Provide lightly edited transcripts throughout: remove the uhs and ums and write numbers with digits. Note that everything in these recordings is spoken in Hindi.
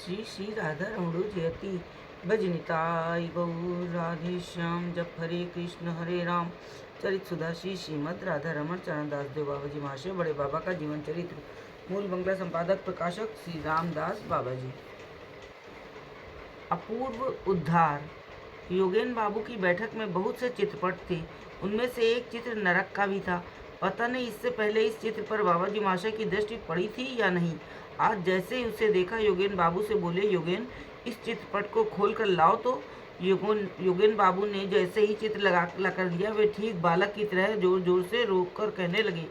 श्री श्री राधा रमणु जयति भजनिताय गौर राधे श्याम। जप हरे कृष्ण हरे राम। चरित सुधा श्री श्रीमद राधा रमण चरण दास देव बाबा जी महाशय बड़े बाबा का जीवन चरित्र। मूल बंगला संपादक प्रकाशक श्री रामदास बाबा जी। अपूर्व उद्धार। योगेन बाबू की बैठक में बहुत से चित्रपट थे। उनमें से एक चित्र नरक का भी था। पता नहीं इससे पहले इस चित्र पर बाबा जी महाशय की दृष्टि पड़ी थी या नहीं। आज जैसे ही उसे देखा, योगेन बाबू से बोले, योगेन इस चित्रपट को खोल कर लाओ तो। योगेन बाबू ने जैसे ही चित्र ला कर दिया, वे ठीक बालक की तरह जोर जोर से रोक कर कहने लगे,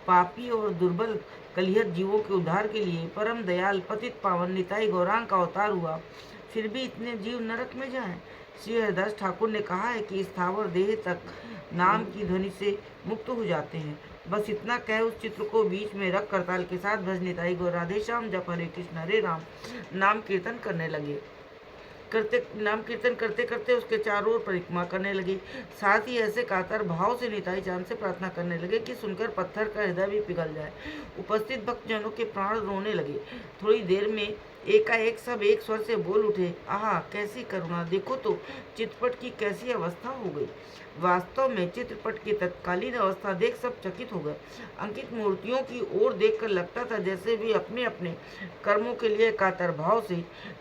पापी और दुर्बल कलिहत जीवों के उद्धार के लिए परम दयाल पतित पावन निताई गौरांग का अवतार हुआ। फिर भी इतने जीव नरक में जाएं। श्री हरिदास ठाकुर ने कहा है कि स्थावर देह तक नाम की ध्वनि से मुक्त हो जाते हैं। बस इतना कह उस चित्र को बीच में रख करताल के साथ भज निताई गौर राधे श्याम जप हरे कृष्ण हरे राम नाम कीर्तन करने लगे। नाम कीर्तन करते करते उसके चारों ओर परिक्रमा करने लगे। साथ ही ऐसे कातर भाव से निताई चांद से प्रार्थना करने लगे कि सुनकर पत्थर का हृदय भी पिघल जाए। उपस्थित भक्तजनों के प्राण रोने लगे। थोड़ी देर में एकाएक सब एक स्वर से बोल उठे, आहा कैसी करुणा, देखो तो चित्रपट की कैसी अवस्था हो गई। वास्तव में चित्रपट की तत्कालीन अवस्था देख सब चकित हो गए। अंकित मूर्तियों की ओर देखकर लगता था जैसे वे अपने अपने कर्मों के लिए कातर भाव से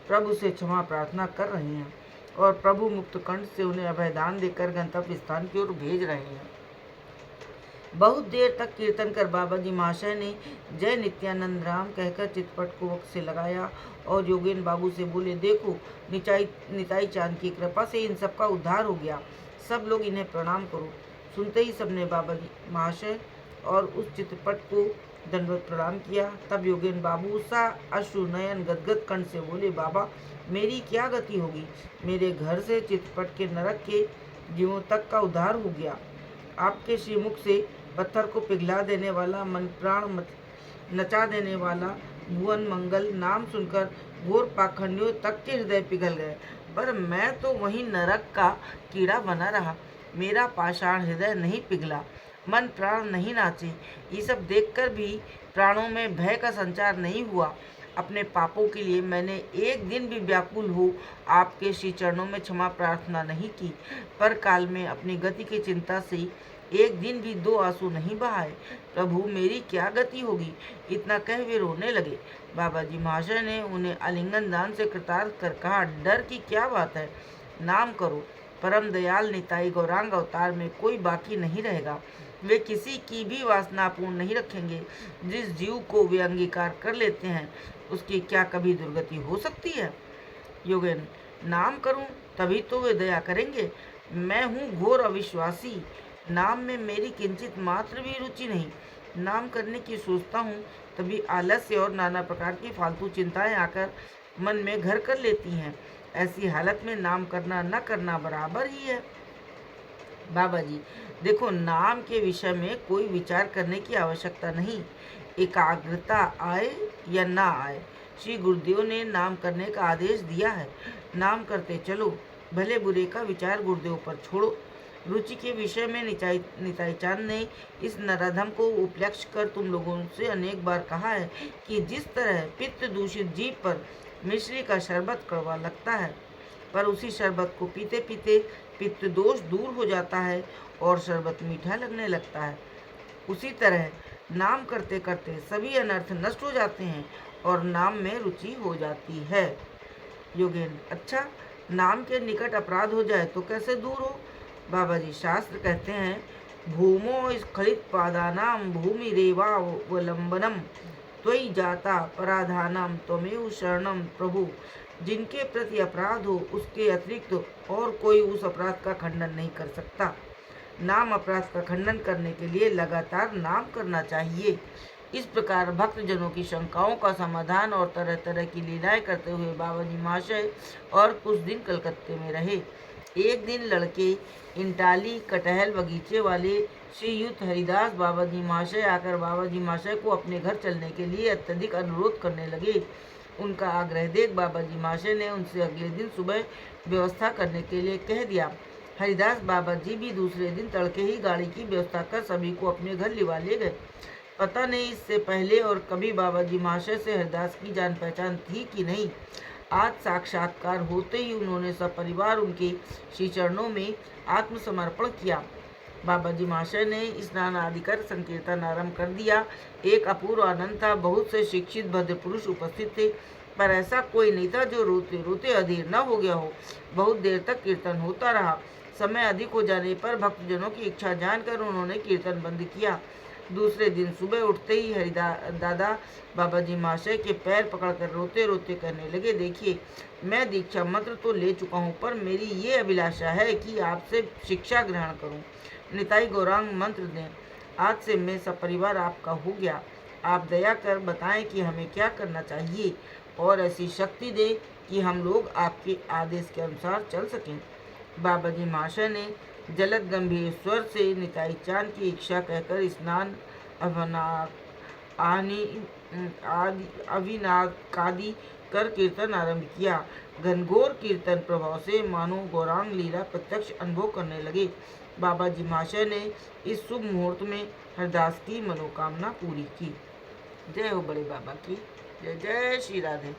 प्रभु से क्षमा प्रार्थना कर रहे हैं और प्रभु मुक्त कंठ से उन्हें अभयदान देकर गंतव्य स्थान की ओर भेज रहे हैं। बहुत देर तक कीर्तन कर बाबा जी महाशय ने जय नित्यानंद राम कहकर चित्रपट को वक्त से लगाया और योगेन बाबू से बोले, देखो निताई चांद की कृपा से इन सबका उद्धार हो गया, सब लोग इन्हें प्रणाम करो। सुनते ही सबने बाबा जी महाशय और उस चित्रपट को दंडवत प्रणाम किया। तब योगेन बाबू सा अश्रु नयन गदगद कंठ से बोले, बाबा मेरी क्या गति होगी, मेरे घर से चित्रपट के नरक के जीवों तक का उद्धार हो गया। आपके श्रीमुख से पत्थर को पिघला देने वाला, मन प्राण नचा देने वाला भुवन मंगल नाम सुनकर घोर पाखंडियों तक के हृदय पिघल गए, पर मैं तो वहीं नरक का कीड़ा बना रहा। मेरा पाषाण हृदय नहीं पिघला, मन प्राण नहीं नाचे। ये सब देखकर भी प्राणों में भय का संचार नहीं हुआ। अपने पापों के लिए मैंने एक दिन भी व्याकुल हो आपके श्री चरणों में क्षमा प्रार्थना नहीं की। पर काल में अपनी गति की चिंता से एक दिन भी दो आंसू नहीं बहाए। प्रभु मेरी क्या गति होगी। इतना कह वे रोने लगे। बाबा जी महाशय ने उन्हें आलिंगन दान से कृतार्थ कर कहा, डर की क्या बात है, नाम करो। परम दयाल निताई गौरांग अवतार में कोई बाकी नहीं रहेगा। वे किसी की भी वासना पूर्ण नहीं रखेंगे। जिस जीव को वे अंगीकार कर लेते हैं उसकी क्या कभी दुर्गति हो सकती है। योगेन, नाम करूं तभी तो वे दया करेंगे। मैं हूँ घोर अविश्वासी, नाम में मेरी किंचित मात्र भी रुचि नहीं। नाम करने की सोचता हूँ तभी आलस्य और नाना प्रकार की फालतू चिंताएं आकर मन में घर कर लेती हैं। ऐसी हालत में नाम करना न करना बराबर ही है। बाबा जी देखो, नाम के विषय में कोई विचार करने की आवश्यकता नहीं। एकाग्रता आए या ना आए, श्री गुरुदेव ने नाम करने का आदेश दिया है। नाम करते चलो, भले बुरे का विचार गुरुदेव पर छोड़ो। रुचि के विषय में निताई चांद ने इस नराधम को उपलक्ष्य कर तुम लोगों से अनेक बार कहा है कि जिस तरह पित्त दूषित जीभ पर मिश्री का शरबत कड़वा लगता है, पर उसी शरबत को पीते पीते पित्त दोष दूर हो जाता है और शरबत मीठा लगने लगता है, उसी तरह नाम करते करते सभी अनर्थ नष्ट हो जाते हैं और नाम में रुचि हो जाती है। योगेन, अच्छा नाम के निकट अपराध हो जाए तो कैसे दूर हो। बाबा जी, शास्त्र कहते हैं, भूमो स्खलित पादानाम भूमि रेवावलंबनम त्वयि जाता पराधानम त्वमेव शरणम प्रभु। जिनके प्रति अपराध हो उसके अतिरिक्त और कोई उस अपराध का खंडन नहीं कर सकता। नाम अपराध का खंडन करने के लिए लगातार नाम करना चाहिए। इस प्रकार भक्तजनों की शंकाओं का समाधान और तरह तरह की लीलाएं करते हुए बाबा जी महाशय और कुछ दिन कलकत्ते में रहे। एक दिन लड़के इंटाली कटहल बगीचे वाले श्रीयुत हरिदास बाबा जी महाशय आकर बाबा जी महाशय को अपने घर चलने के लिए अत्यधिक अनुरोध करने लगे। उनका आग्रह देख बाबा जी महाशय ने उनसे अगले दिन सुबह व्यवस्था करने के लिए कह दिया। हरिदास बाबा जी भी दूसरे दिन तड़के ही गाड़ी की व्यवस्था कर सभी को अपने घर लिवा ले गए। पता नहीं इससे पहले और कभी बाबा जी महाशय से हरिदास की जान पहचान थी कि नहीं। आज साक्षात्कार होते ही उन्होंने सपरिवार उनके श्री चरणों में आत्मसमर्पण किया। बाबा जी महाशय ने स्नान आदि कर संकीर्तन आरंभ कर दिया। एक अपूर्व आनंद था। बहुत से शिक्षित भद्र पुरुष उपस्थित थे, पर ऐसा कोई नहीं था जो रोते रोते अधीर न हो गया हो। बहुत देर तक कीर्तन होता रहा। समय अधिक हो जाने पर भक्तजनों की इच्छा जानकर उन्होंने कीर्तन बंद किया। दूसरे दिन सुबह उठते ही दादा बाबा जी महाशय के पैर पकड़कर रोते रोते कहने लगे, देखिए, मैं दीक्षा मंत्र तो ले चुका हूँ, पर मेरी ये अभिलाषा है कि आपसे शिक्षा ग्रहण करूँ। निताई गौरांग मंत्र दें। आज से मैं सपरिवार आपका हो गया। आप दया कर बताएं कि हमें क्या करना चाहिए और ऐसी शक्ति दें कि हम लोग आपके आदेश के अनुसार चल सकें। बाबा जी महाशय ने जलद गंभीर स्वर से निताई चांद की इच्छा कहकर स्नान अविनाकादि कर कीर्तन आरंभ किया। घनघोर कीर्तन प्रभाव से मानो गौरांग लीला प्रत्यक्ष अनुभव करने लगे। बाबा जी महाशय ने इस शुभ मुहूर्त में हरदास की मनोकामना पूरी की। जय हो बड़े बाबा की। जय जय श्री राधे।